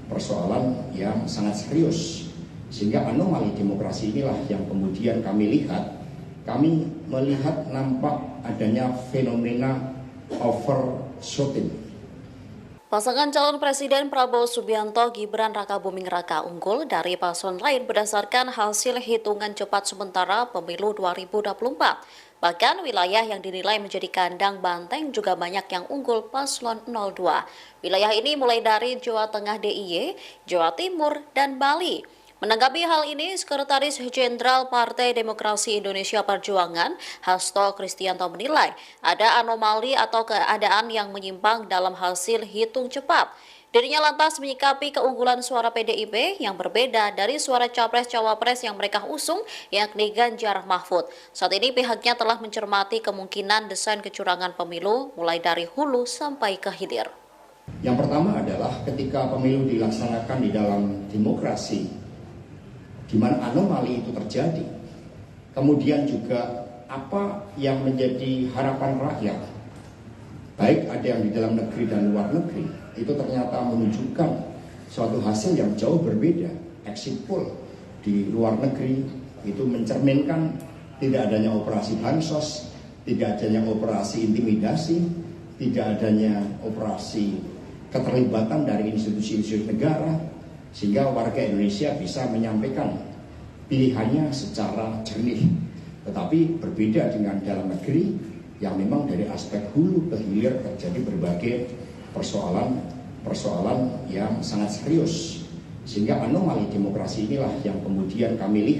persoalan yang sangat serius. Sehingga anomali demokrasi inilah yang kemudian kami melihat nampak adanya fenomena overshooting. Pasangan calon Presiden Prabowo Subianto Gibran Rakabuming Raka unggul dari paslon lain berdasarkan hasil hitungan cepat sementara pemilu 2024. Bahkan wilayah yang dinilai menjadi kandang banteng juga banyak yang unggul paslon 02. Wilayah ini mulai dari Jawa Tengah DIY, Jawa Timur, dan Bali. Menanggapi hal ini, Sekretaris Jenderal Partai Demokrasi Indonesia Perjuangan, Hasto Kristianto menilai ada anomali atau keadaan yang menyimpang dalam hasil hitung cepat. Dirinya lantas menyikapi keunggulan suara PDIP yang berbeda dari suara Capres-Cawapres yang mereka usung, yakni Ganjar Mahfud. Saat ini pihaknya telah mencermati kemungkinan desain kecurangan pemilu mulai dari hulu sampai ke hilir. Yang pertama adalah ketika pemilu dilaksanakan di dalam demokrasi, di mana anomali itu terjadi. Kemudian juga apa yang menjadi harapan rakyat, baik ada yang di dalam negeri dan luar negeri, itu ternyata menunjukkan suatu hasil yang jauh berbeda. Exit poll di luar negeri itu mencerminkan tidak adanya operasi bansos, tidak adanya operasi intimidasi, tidak adanya operasi keterlibatan dari institusi-institusi negara, sehingga warga Indonesia bisa menyampaikan pilihannya secara jernih. Tetapi berbeda dengan dalam negeri yang memang dari aspek hulu ke hilir terjadi berbagai persoalan yang sangat serius. Sehingga anomali demokrasi inilah yang kemudian kami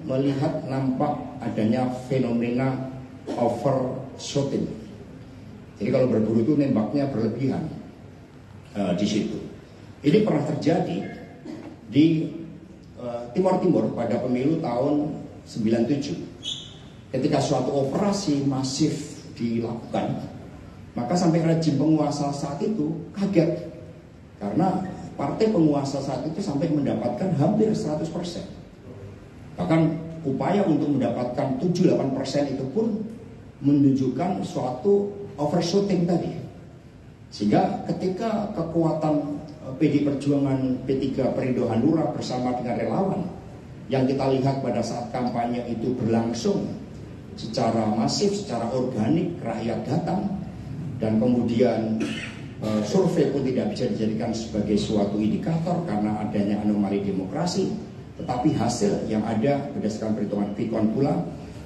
melihat nampak adanya fenomena overshooting. Jadi kalau berburu itu nembaknya berlebihan di situ. Ini pernah terjadi di Timur Timur pada pemilu tahun 97. Ketika suatu operasi masif dilakukan, maka sampai rejim penguasa saat itu kaget. Karena partai penguasa saat itu sampai mendapatkan hampir 100%. Bahkan upaya untuk mendapatkan 7-8% itu pun menunjukkan suatu overshooting tadi. Sehingga ketika kekuatan PD Perjuangan P3 Perindo Hanura bersama dengan relawan yang kita lihat pada saat kampanye itu berlangsung secara masif, secara organik, rakyat datang, dan kemudian survei pun tidak bisa dijadikan sebagai suatu indikator karena adanya anomali demokrasi, tetapi hasil yang ada berdasarkan perhitungan Vicon pula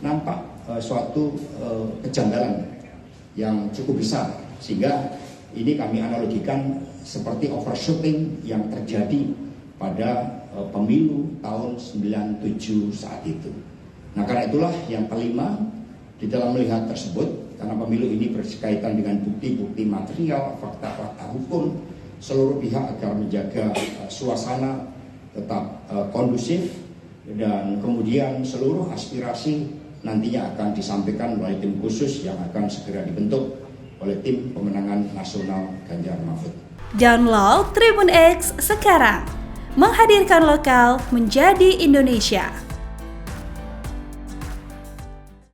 nampak suatu kejanggalan yang cukup besar, sehingga ini kami analogikan seperti overshooting yang terjadi pada pemilu tahun 97 saat itu. Nah, karena itulah yang kelima di dalam melihat tersebut, karena pemilu ini berkaitan dengan bukti-bukti material, fakta-fakta hukum, seluruh pihak agar menjaga suasana tetap kondusif, dan kemudian seluruh aspirasi nantinya akan disampaikan melalui tim khusus yang akan segera dibentuk oleh tim pemenangan nasional Ganjar Mahfud. Download Tribun X sekarang, menghadirkan lokal menjadi Indonesia.